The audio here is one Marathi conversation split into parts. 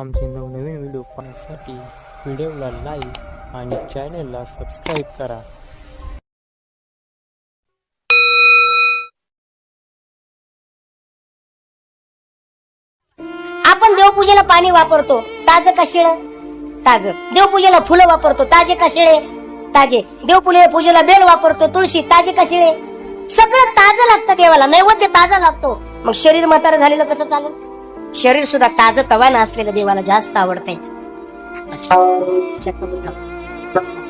आमचे नवनवीन व्हिडिओ पाहण्यासाठी व्हिडिओला लाईक आणि चॅनलला सबस्क्राईब करा. आपण देवपूजेला पाणी वापरतो, ताज का शिळ? ताज. देवपूजेला फुलं वापरतो, ताजे का शिळे? ताजे. देवपूजेला बेल वापरतो, तुळशी, ताजे का शिळे? सगळं ताजं लागतं देवाला, नैवेद्य ताजा लागतो. मग शरीर म्हातारं झालेलं कसं चालेल? शरीर सुद्धा ताजं तवानं असलेलं देवाला जास्त आवडतंय.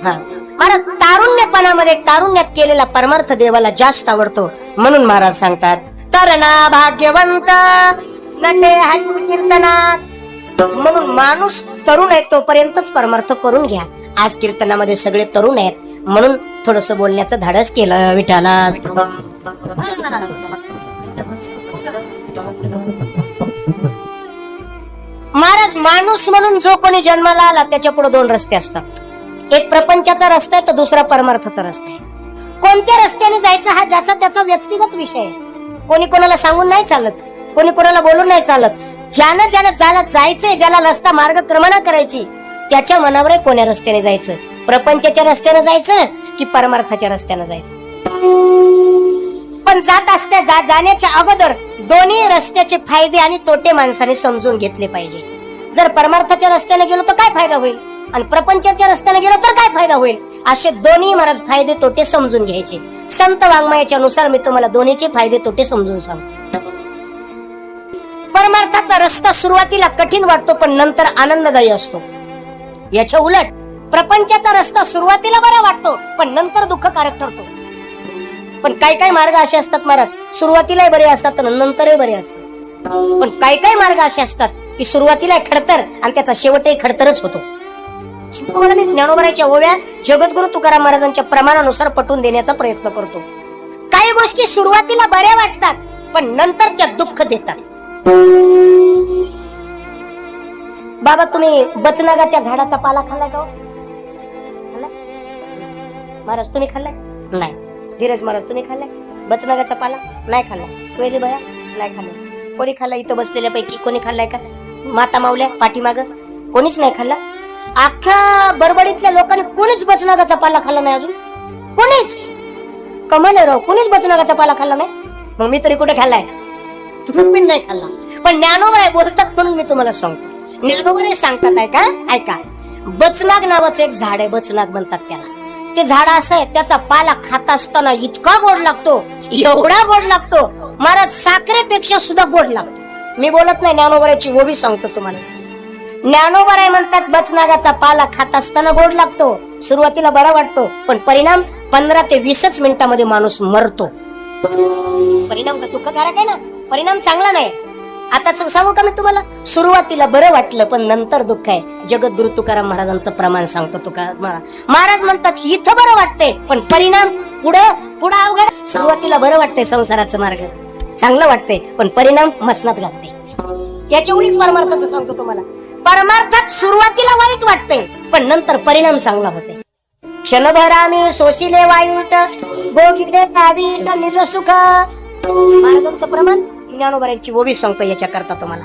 महाराज तारुण्यपणामध्ये तारुण्यात केलेला परमार्थ देवाला जास्त आवडतो. म्हणून महाराज सांगतात, तरणा भाग्यवंत नटे हरी कीर्तनात. म्हणून माणूस तरुण आहे तोपर्यंतच परमार्थ करून घ्या. आज कीर्तनामध्ये सगळे तरुण आहेत म्हणून थोडस बोलण्याचं धाडस केलं. विठाला महाराज, माणूस म्हणून जो कोणी जन्माला आला त्याच्या पुढे दोन रस्ते असतात. एक प्रपंचाचा रस्ता आहे तर दुसरा परमार्थाचा रस्ता आहे. कोणत्या रस्त्याने जायचं हा ज्याचा त्याचा व्यक्तिगत विषय आहे. कोणी कोणाला सांगून नाही चालत, कोणी कोणाला बोलून नाही चालत. ज्यानं जायचंय, ज्याला रस्ता मार्गक्रमणा करायची त्याच्या मनावर आहे कोण्या रस्त्याने जायचं. प्रपंचाच्या रस्त्याने जायचं की परमार्थाच्या रस्त्याने जायचं. पण जाण्याच्या अगोदर दोन्ही रस्त्याचे फायदे आणि तोटे माणसाने समजून घेतले पाहिजे. जर परमार्थाच्या रस्त्याने गेलो तर काय फायदा होईल आणि प्रपंचाच्या रस्त्याने गेलो तर काय फायदा होईल, असे दोन्ही महाराज फायदे तोटे समजून घ्यायचे. संत वाङ्मयाच्या नुसार मी तुम्हाला दोन्हीचे फायदे तोटे समजून सांगतो. परमार्थाचा रस्ता सुरुवातीला कठीण वाटतो पण नंतर आनंददायी असतो. याच्या उलट प्रपंचाचा रस्ता सुरुवातीला बरा वाटतो पण नंतर दुःखकारक ठरतो. पण काही मार्ग असे असतात महाराज, सुरुवातीला बरे असतात आणि नंतरही बरे असतात. पण काही मार्ग असे असतात की सुरुवातीला खडतर आणि त्याचा शेवटही खडतरच होतो. तुम्हाला मी ज्ञानोबराच्या ओव्या जगद्गुरु तुकाराम महाराजांच्या प्रमाणानुसार पटवून देण्याचा प्रयत्न करतो. काही गोष्टी सुरुवातीला बऱ्या वाटतात पण नंतर त्या दुःख देतात. बाबा, तुम्ही बचनागाच्या झाडाचा पाला खाल्लाय का? महाराज तुम्ही खाल्लाय? नाही. धीरज महाराज तुम्ही खाल्लाय बचनागाचा पाला? नाही खाल्ला. तू याचे भया नाही खाल्ला. कोणी खाल्ला इथं बसलेल्या पैकी? कोणी खाल्लाय का? माता मावल्या पाठीमाग कोणीच नाही खाल्ला. अख्ख्या बरबडीतल्या लोकांनी कोणीच बचनागाचा पाला खाल्ला नाही अजून. कोणीच. कमाल आहे राव, कोणीच बचनागाचा पाला खाल्ला नाही. मग मी तरी कुठे खाल्लाय? तुम्ही पण नाही खाल्ला. पण ज्ञानोबराय बोलतात म्हणून मी तुम्हाला सांगतो. ज्ञानोबराय सांगतात ऐका. बचनाग नावाचं एक झाड आहे, बचनाग म्हणतात त्याला. ते झाड असं आहे, त्याचा पाला खात असताना इतका गोड लागतो, एवढा गोड लागतो महाराज, साखरेपेक्षा सुद्धा गोड लागतो. मी बोलत नाही, ज्ञानोबरायची ओवी सांगतो तुम्हाला. ज्ञानोबराय म्हणतात बचनागाचा पाला खात असताना गोड लागतो, सुरुवातीला बरा वाटतो पण परिणाम 15 ते 20 मिनिटांमध्ये माणूस मरतो. परिणाम दुःखकारक आहे ना, परिणाम चांगला नाही. आता सांगू का मी तुम्हाला, सुरुवातीला बरं वाटलं पण नंतर दुःख आहे. जगद्गुरु तुकाराम महाराजांचं प्रमाण सांगतो. तुकाराम महाराज म्हणतात इथं बरं वाटतंय पण परिणाम पुढं अवघड. सुरुवातीला बरं वाटतंय, संसाराचं मार्ग चांगलं वाटतंय पण परिणाम मसनात घालते. याच्या उलट परमार्थाचं सांगतो तुम्हाला. परमार्थात सुरुवातीला वाईट वाटतंय पण नंतर परिणाम चांगला होते. क्षणभरा मी सोशिले वाईट, भोगिले वाईट निज सुख. महाराजांचं प्रमाण ज्ञानोबरायांची ओवी सांगतो याच्या करता तुम्हाला.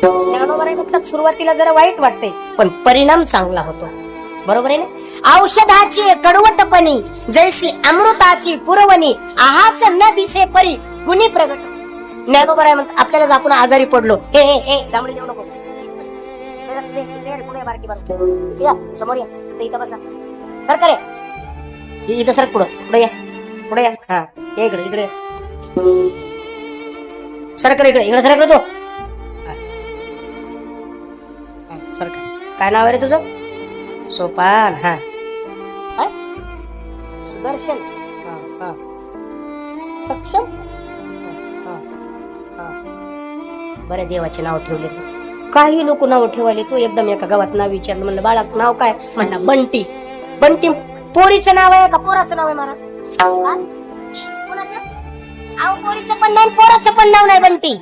ज्ञानोबराय म्हणतात सुरुवातीला जरा वाईट वाटते पण परिणाम चांगला होतो. बरोबर आहे ना? औषधाची कडवटपणी जैसी अमृताची पुरवणी, आहाच न दिसे परी गुणी प्रगट. ज्ञानोबराय म्हणतात आपल्याला आपण आजारी पडलो, हे जांभळी देऊ नको, समोर या, इथं बसा, सरकार इथं सर, पुढे या, हा इकडे सरकार, इकडे सरकार तो सरकार. काय नाव आहे रे तुझं? सोपान. हा सुदर्शन. सक्षम. बरं, देवाचे नाव ठेवले तू. काही लोक नाव ठेवाले. तू एकदम एका गावात नाव विचारलं, म्हणलं बाळा नाव काय? म्हणला बंटी. बंटी पोरीचं नाव आहे का पोराचं नाव आहे महाराज? पोरीचं पण नाही, पोराचं पण नाव नाही बंटी.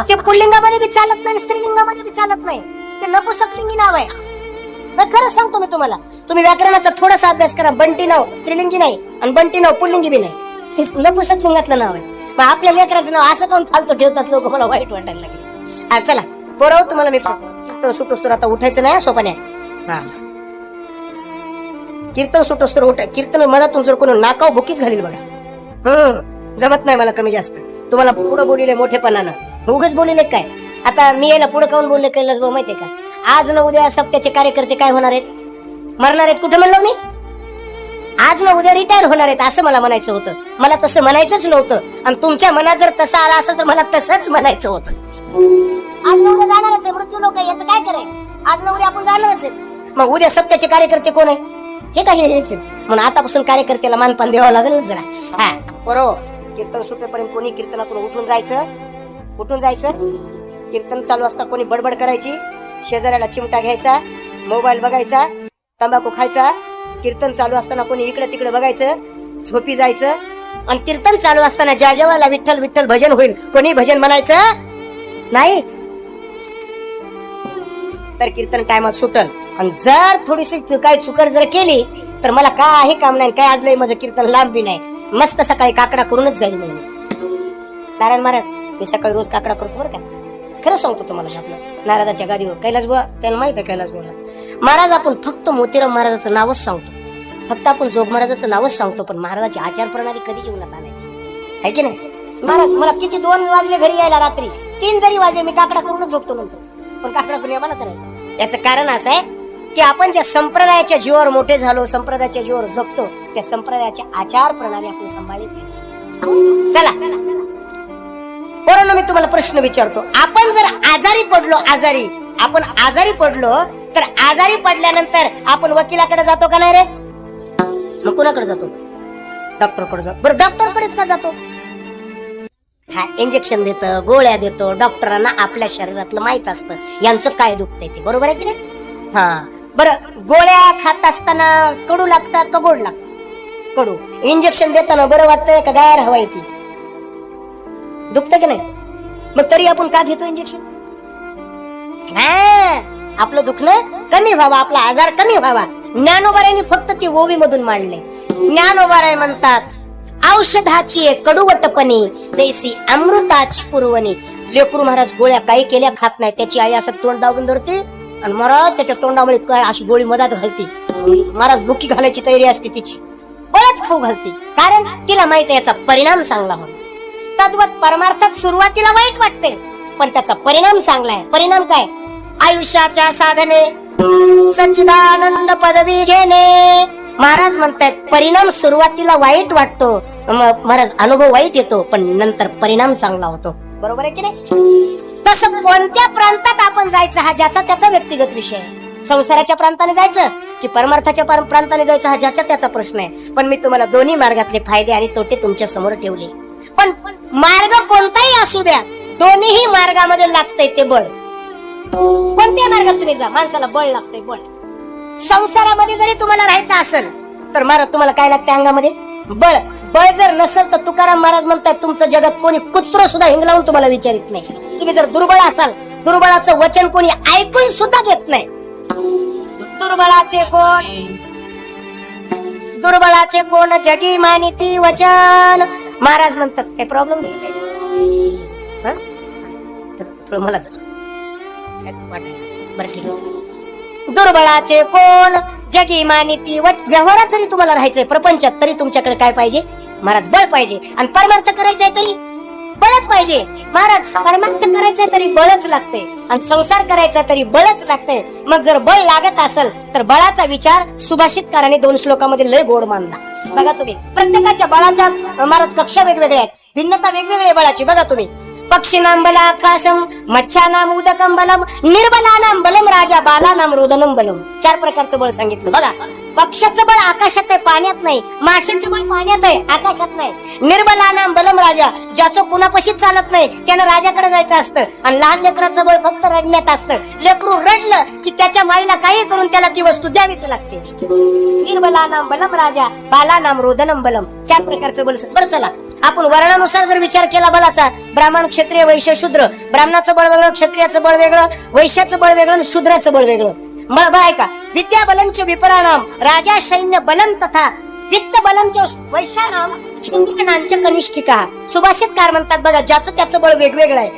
ते पुल्लिंगामध्ये बी चालत नाही, स्त्रीलिंगामध्ये बी चालत नाही. ते नपुंसकलिंगी नाव आहे. खरं सांगतो मी तुम्हाला, तुम्ही व्याकरणाचा थोडासा अभ्यास करा. बंटी नाव स्त्रीलिंगी नाही आणि बंटी नाव पुल्लिंगी बी नाही, ते नपुंसकलिंगातलं नाव आहे. मग आपल्या लेकराचं नाव असं काऊन फालतू ठेवतात लोक, मला वाईट वाटायला लागले. चला पोराव तुम्हाला मी कीर्तन सुटोस्तर आता उठायचं नाही सोपाने. हा, कीर्तन सुटोस्तर उठा. कीर्तन मधातून जर कोणी नाकाव भुकीच घालील बघा. जमत नाही मला कमी जास्त. तुम्हाला पुढं बोलिले मोठेपणानं उगच बोलिले काय. आता मी याला पुढे काऊन बोलले कैलास भाऊ माहितीये का? आज न उद्या सप्त्याचे कार्यकर्ते काय होणार आहेत? मरणार आहेत. कुठे म्हणलो मी? आज न उद्या रिटायर होणार आहेत असं मला म्हणायचं होतं. मला तसं म्हणायचंच नव्हतं. आणि तुमच्या मनात जर तसं आला असेल तर मला तसंच म्हणायचं होतं. आज न उद्या जाणारच आहे. मृत्यू लोक याचं काय करायचं? आज न उद्या आपण जाणारच आहे. मग उद्या सप्त्याचे कार्यकर्ते कोण आहे? हे काही हेच. म्हणून आतापासून कार्यकर्त्याला मानपान द्यावं लागेल जरा. हा बरोबर. कीर्तन सुटेपर्यंत कोणी कीर्तनातून उठून जायचं. कीर्तन चालू असता कोणी बडबड करायची, शेजाऱ्याला चिमटा घ्यायचा, मोबाईल बघायचा, तंबाखू खायचा. कीर्तन चालू असताना कोणी इकडे तिकडे बघायचं, झोपी जायचं. आणि कीर्तन चालू असताना ज्या जेव्हाला विठ्ठल विठ्ठल भजन होईल कोणी भजन म्हणायचं नाही, तर कीर्तन टायमात सुटल. आणि जर थोडीशी काही चुकर जर केली तर मला काही काम नाही. काय आज लय माझं कीर्तन लांब बी नाही. मस्त सकाळी काकडा करूनच जाईल म्हणून. नारायण महाराज मी सकाळी रोज काकडा करतो बरं का. खरं सांगतो तुम्हाला. आपलं नारदाच्या गादीवर कैलास बुवा, त्याला माहित आहे कैलास बुवाला. महाराज आपण फक्त मोतीराम महाराजाचं नावच सांगतो, फक्त आपण जोग महाराजाचं नावच सांगतो, पण महाराजाची आचार प्रणाली कधी जीवनात आणायची आहे की नाही? महाराज मला किती 2 वाजले घरी यायला, रात्री 3 जरी वाजले मी काकडा करूनच झोपतो नंतर. पण काकडा करून मला करायचं. याचं कारण असं आहे की आपण ज्या संप्रदायाच्या जीवावर मोठे झालो, संप्रदायाच्या जीवावर जगतो, त्या संप्रदायाची आचार प्रणाली आपण सांभाळली पाहिजे. चला पोरांनो, मी तुम्हाला प्रश्न विचारतो. आपण जर आजारी पडलो तर आजारी पडल्यानंतर आपण वकिलाकडे जातो का नाही रे? मग कुणाकडे जातो? डॉक्टरकडे जातो. बरं डॉक्टरकडेच का जातो? हा इंजेक्शन देतो, गोळ्या देतो. डॉक्टरांना आपल्या शरीरातलं माहित असतं यांचं काय दुखतंय ते. बरोबर आहे की नाही? हा बरं, गोळ्या खात असताना कडू लागतात का गोड लागतात? कडू. इंजेक्शन देताना बरं वाटतंय का गार हवा येते? दुखतं की नाही? मग तरी आपण का घेतो इंजेक्शन? आपलं दुखणं कमी व्हावा, आपला आजार कमी व्हावा. ज्ञानोबारायांनी फक्त ती ओवी मधून मांडले. ज्ञानोबाराय म्हणतात, औषधाची कडुवटपणी जैसी अमृताची पुरवणी. लेकरू महाराज गोळ्या काही केल्या खात नाही. त्याची आई असं तोंड दाबून धरते आणि महाराज त्याच्या तोंडामुळे काय अशी गोळी मधात घालते. महाराज बुकी घालायची तयारी असते तिची, बळच खाऊ घालते. कारण तिला माहिती आहे याचा परिणाम चांगला होईल. तद्वत परमार्थात सुरुवातीला वाईट वाटते पण त्याचा परिणाम चांगला आहे. परिणाम काय? आयुष्याच्या साधने सच्चिदानंद पदवी घेणे. महाराज म्हणतात परिणाम सुरुवातीला वाईट वाटतो, महाराज अनुभव वाईट येतो, पण नंतर परिणाम चांगला होतो. बरोबर आहे की नाही? तसं कोणत्या प्रांतात आपण जायचं हा ज्याचा त्याचा व्यक्तिगत विषय आहे. संसाराच्या प्रांताने जायचं की परमार्थाच्या प्रांताने जायचं हा ज्याचा त्याचा प्रश्न आहे. पण मी तुम्हाला दोन्ही मार्गातले फायदे आणि तोटे तुमच्या समोर ठेवले. पण मार्ग कोणताही असू द्या, दोन्ही मार्गामध्ये लागतंय ते बळ. कोणत्या मार्गात तुम्ही जा, माणसाला बळ लागतंय, बळ. संसारामध्ये जरी तुम्हाला राहायचं असेल तर महाराज तुम्हाला काय लागतंय अंगामध्ये? बळ. बळ जर नसेल तर तुकाराम महाराज म्हणतात तुमचं जगात कोणी कुत्र सुद्धा हिंगलावून तुम्हाला विचारित नाही. तुम्ही जर दुर्बळ असाल, दुर्बळाचं वचन कोणी ऐकून सुद्धा घेत नाही. दुर्बळाचे कोण जगी मानिती वचन. महाराज म्हणतात काय प्रॉब्लेम नाही. थोडं मला बरं ठीक आहे. दुर्बळाचे कोण जगी मानिती वचन. व्यवहारात जरी तुम्हाला राहायचंय प्रपंचात तरी तुमच्याकडे काय पाहिजे? महाराज बळ पाहिजे. आणि परमार्थ करायचंय तरी बळच पाहिजे. महाराज परमार्थ करायचंय तरी बळच लागते आणि संसार करायचा तरी बळच लागते. मग जर बळ लागत असेल तर बळाचा विचार सुभाषितकाराने 2 श्लोकामध्ये लय गोड मानला. बघा तुम्ही, प्रत्येकाच्या बळाच्या महाराज कक्षा वेगवेगळ्या आहेत, भिन्नता वेगवेगळ्या बळाची. बघा तुम्ही, पक्षीनाम बलाकाशम, मच्छानाम उदकम बलम, निर्बलानाम बलम राजा, बालानाम रोदनम बलम. 4 प्रकारचं बळ सांगितलं. बघा, पक्षाचं बळ आकाशात आहे, पाण्यात नाही. माशांचं बळ पाण्यात आहे, आकाशात नाही. निर्बलानाम बलम राजा, ज्याचं कुणापाशीच चालत नाही त्यानं राजाकडे जायचं असतं. आणि लहान लेकराचं बळ फक्त रडण्यात असतं. लेकरू रडलं की त्याच्या माईला काही करून त्याला ती वस्तू द्यावीच लागते. निर्बलानाम बलम राजा, बालानाम रोदनम बलम. 4 प्रकारचं बळ. बरं चला, आपण वर्णानुसार जर विचार केला बळाचा, ब्राह्मण, क्षत्रिय, वैश्य, शूद्र. ब्राह्मणाचं बळ वेगळं, क्षत्रियाचं बळ वेगळं, वैश्याचं बळ वेगळं, शूद्राचं बळ वेगळं. बळ आहे का? विद्या बलंच विपराणाम राजा सैन्य बलम तथा वित्त बलंच वैश्यानाम सिंधनांच कनिष्ठिका. सुभाषितकार म्हणतात बघा, ज्याचं त्याचं बळ वेगवेगळं आहे.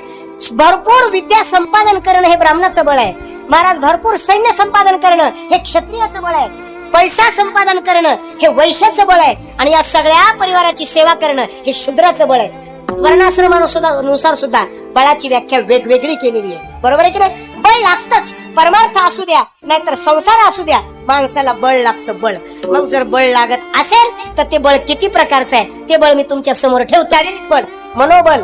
भरपूर विद्या संपादन करणं हे ब्राह्मणाचं बळ आहे महाराज. भरपूर सैन्य संपादन करणं हे क्षत्रियाचं बळ आहे. पैसा संपादन करणं हे वैश्याचं बळ आहे. आणि या सगळ्या परिवाराची सेवा करणं हे शूद्राचं बळ आहे. वर्णाश्रमानुसार सुद्धा बळाची व्याख्या वेगवेगळी केलेली आहे. बरोबर आहे की नाही? बळ लागतच. परमार्थ असू द्या नाहीतर संसार असू द्या, माणसाला बळ लागतं. बळ मग जर बळ लागत असेल तर ते बळ किती प्रकारचं आहे ते बळ मी तुमच्या समोर ठेवतो. शारीरिक बळ, मनोबल,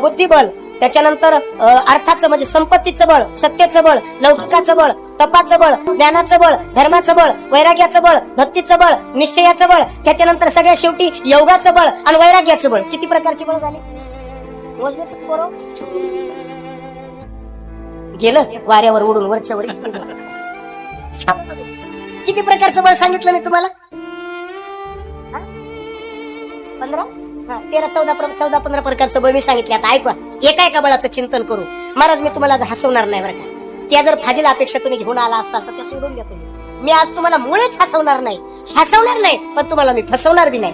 बुद्धिबळ, त्याच्यानंतर अर्थाचं म्हणजे संपत्तीचं बळ, सत्याचं बळ, लौकिकाचं बळ, तपाचं बळ, ज्ञानाचं बळ, धर्माचं बळ, वैराग्याचं बळ, भक्तीचं बळ, निश्चयाचं बळ, त्याच्यानंतर सगळ्यात शेवटी योगाचं बळ आणि वैराग्याचं बळ. किती प्रकारचे बळ झाले? गेलं वाऱ्यावर उडून वरच्या वरच गेलं. किती प्रकारचं बळ सांगितलं मी तुम्हाला? 15 13 14 15 प्रकारचं बळ मी सांगितले. आता ऐका, एका बळाचं चिंतन करू. महाराज मी तुम्हाला आज हसवणार नाही बरं का. त्या जर फाजील अपेक्षा तुम्ही घेऊन आला असताल तर त्या सोडून द्या तुम्ही. मी आज तुम्हाला मुळेच हसवणार नाही पण तुम्हाला मी फसवणार बी नाही.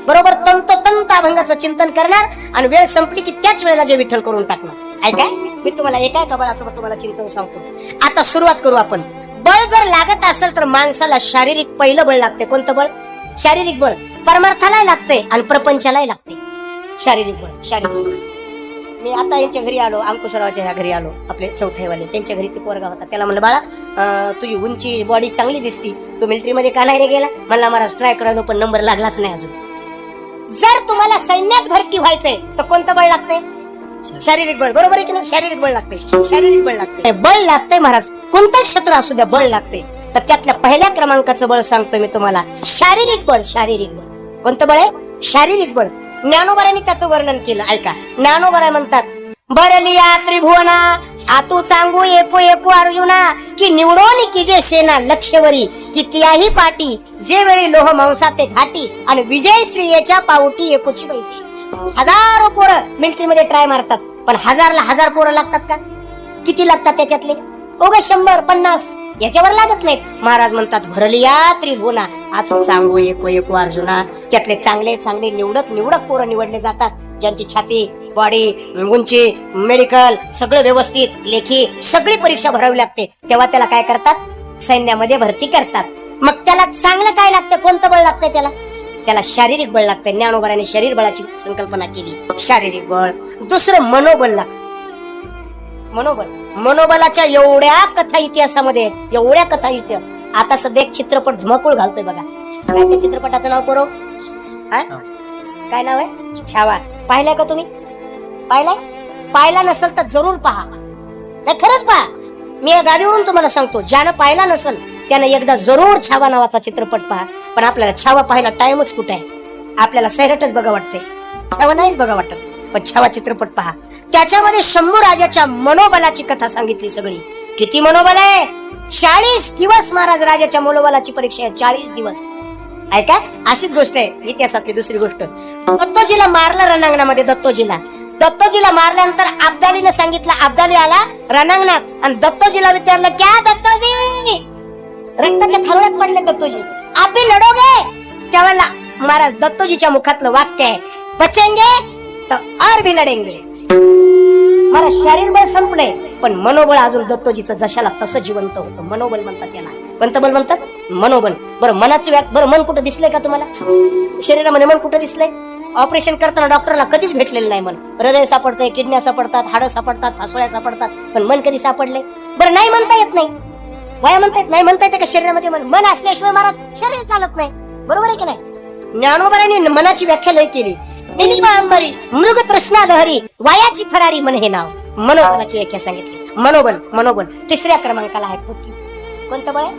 बरोबर तंतोतंत अभंगाचं चिंतन करणार आणि वेळ संपली की त्याच वेळेला जे विठ्ठल करून टाकणार. ऐकाय, मी तुम्हाला एका बळाचं तुम्हाला चिंतन सांगतो. आता सुरुवात करू आपण. बळ जर लागत असेल तर माणसाला शारीरिक पहिलं बळ लागते. कोणतं बळ? शारीरिक बळ. परमार्थालाही लागते आणि प्रपंचालाही लागते. शारीरिक बळ. मी आता यांच्या घरी आलो, अंकुशरावाच्या ह्या घरी आलो, आपले चौथेवाले. त्यांच्या घरी ते पोरगा होता. त्याला म्हणलं, बाळा तुझी उंची बॉडी चांगली दिसती, तू मिलिटरीमध्ये का नाही रे गेला? म्हणला महाराज ट्राय करायलो पण नंबर लागलाच नाही अजून. जर तुम्हाला सैन्यात भरती व्हायचंय तर कोणतं बळ लागतंय? शारीरिक बळ. बरोबर आहे की नाही? शारीरिक बळ लागते. बळ लागतंय महाराज. कोणतं क्षेत्र असू द्या बळ लागते. तर त्यातल्या पहिल्या क्रमांकाचं बळ सांगतो मी तुम्हाला. शारीरिक बळ. कोणतं बळ आहे? शारीरिक बळ. ज्ञानोबारांनी त्याचं वर्णन केलं. ऐका, ज्ञानोबारा म्हणतात, भरलिया त्रिभुवना आतू चांगू एको अर्जुना की निवडोनी की जे सेना लक्षवरी की त्याही पाटी जे वेळी लोह मांसा ते घाटी आणि विजय श्रीयेच्या पावटी एकोची बैसी. हजारो पोरं मिलिटरीमध्ये ट्राय मारतात पण 1000 पोरं लागतात का? किती लागतात त्याच्यातले? 100 50 याच्यावर लागत नाहीत. महाराज म्हणतात, भरलिया त्रिभुवना आतू चांगू एको अर्जुना. त्यातले चांगले निवडक पोरं निवडले जातात, ज्यांची छाती, बॉडी, उंची, मेडिकल सगळं व्यवस्थित, लेखी सगळी परीक्षा भरावी लागते. तेव्हा त्याला काय करतात? सैन्यामध्ये भरती करतात. मग त्याला चांगलं काय लागतं? कोणतं बळ लागतंय त्याला शारीरिक बळ लागतंय. ज्ञानोबाराने शरीर बळाची संकल्पना केली. शारीरिक बळ. दुसरं मनोबल लागतं. मनोबलाच्या एवढ्या कथा इतिहासामध्ये, एवढ्या कथा इतिहास. आता सध्या एक चित्रपट धुमाकूळ घालतोय बघा. काय त्या चित्रपटाचं नाव करो? काय नाव आहे? छावा. पाहिलाय का तुम्ही? पाहिला नसेल तर जरूर पहा. नाही खरंच पहा. मी या गाडीवरून तुम्हाला सांगतो, ज्यानं पाहिला नसेल त्यानं एकदा जरूर छावा नावाचा चित्रपट पहा. पण आपल्याला छावा पाहायला टाइमच कुठे आहे? आपल्याला सैरटच बघा वाटते, छावा नाहीच बघा वाटत. पण छावा चित्रपट पहा. त्याच्यामध्ये शंभू राजाच्या मनोबलाची कथा सांगितली सगळी. किती मनोबल आहे? 40 दिवस महाराज राजाच्या मनोबलाची परीक्षा आहे. 40 दिवस. ऐका, अशीच गोष्ट आहे इतिहासातली. दुसरी गोष्ट, दत्तोजीला मारलं रणांगणामध्ये. दत्तोजीला मारल्यानंतर अब्दालीने सांगितलं, अब्दाली आला रणांगणात आणि दत्तोजीला विचारलं, क्या दत्तोजी? रक्ताच्या थारोळ्यात पडले दत्तोजी. आप भी लढोगे? त्यावेळेला महाराज दत्तोजीच्या मुखातलं वाक्य आहे, बचेंगे तर और भी लढेंगे. महाराज शरीर बळ संपले पण मनोबळ अजून दत्तोजीचं जशाला तसं जिवंत होतं. मनोबल म्हणतात त्याला. कोणतं बल म्हणतात? मनोबल. बरं, मनाचं बरं, मन कुठं दिसलंय का तुम्हाला? शरीरामध्ये मन कुठं दिसलंय? ऑपरेशन करताना डॉक्टरला कधीच भेटलेलं नाही मन. हृदय सापडतंय, किडन्या सापडतात, हाडं सापडतात, फासोळ्या सापडतात, पण मन कधी सापडले? बरं, नाही म्हणता येत नाही. वया म्हणता येत नाही. म्हणता येते का शरीरामध्ये मन असल्याशिवाय महाराज शरीर चालत नाही. बरोबर आहे की नाही? ज्ञानोबारांनी मनाची व्याख्या लय केली. निलिमा अंबरी मृग तृष्णा लहरी वायाची फरारी मन हे नाव. मनोबलाची व्याख्या सांगितली. मनोबल. तिसऱ्या क्रमांकाला आहे बुद्धी. कोणतं बळ आहे?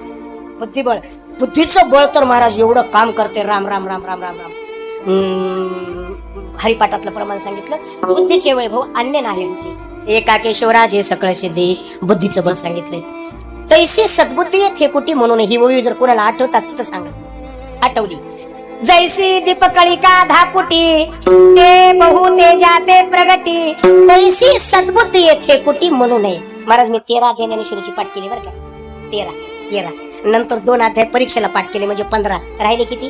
बुद्धिबळ. बुद्धीचं बळ तर महाराज एवढं काम करते. राम राम राम राम राम राम. हरिपाठातलं प्रमाण सांगितलं. बुद्धीचे वैभव अन्य नाही रुची. एका केशवराज हे सकळ सिद्धी. बुद्धीचं बळ सांगितलंय. तैसी सद्बुद्धी थे कुटी म्हणून ही ओळी जर कोणाला आठवत असेल तर सांगा. आठवली. जैसी दीपकळिका धाकुटी ते बहु तेजा ते प्रगटी तैसी सद्बुद्धी येथे कुटी म्हणू नये. महाराज मी 13 अध्याय ज्ञानेश्वरीची पाठ केली बरं का. 13 नंतर 2 अध्याय परीक्षेला पाठ केले म्हणजे 15. राहिले किती?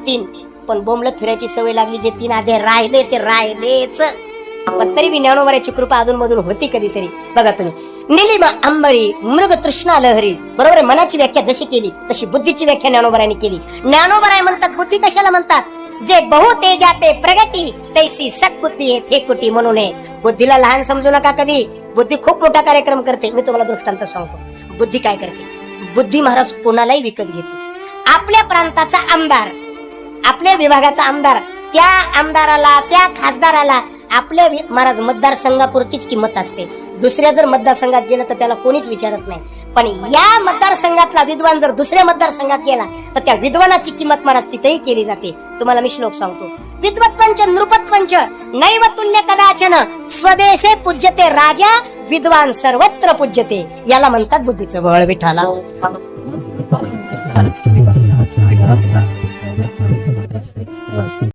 3. पण बोंबलत फिरायची सवय लागली. जे 3 अध्याय राहिले ते राहिलेच. पण तरी बी ज्ञानोबाची कृपा अधून मधून होती कधीतरी. बघा तुम्ही, निलिमा अंबरी मृग तृष्णा लहरी. बरोबर आहे, मनाची व्याख्या जशी केली तशी बुद्धीची व्याख्या ज्ञानोबारांनी केली. ज्ञानोबराय म्हणतात बुद्धी कशाला म्हणतात? जे बहु तेजाते प्रगती तैसी सद्बुद्धी हे थेकुटी. म्हणून बुद्धीला लहान समजू नका कधी. बुद्धी खूप मोठा कार्यक्रम करते. मी तुम्हाला दृष्टांत सांगतो. बुद्धी काय करते? बुद्धी महाराज कोणालाही विकत घेते. आपल्या प्रांताचा आमदार, आपल्या विभागाचा आमदार, त्या आमदाराला, त्या खासदाराला आपल्या महाराज मतदारसंघापुरतीच किंमत असते. दुसऱ्या जर मतदारसंघात गेलं तर त्याला कोणीच विचारत नाही. पण या मतदारसंघातला विद्वान जर दुसऱ्या मतदारसंघात गेला तर त्या विद्वानाची किंमत महाराज तिथेही केली जाते. तुम्हाला मी श्लोक सांगतो. विद्वत्वंच नृपत्वंच नैव तुल्य कदाचन स्वदेशे पूज्यते राजा विद्वान सर्वत्र पूज्यते. याला म्हणतात बुद्धीचं बळ. विठाला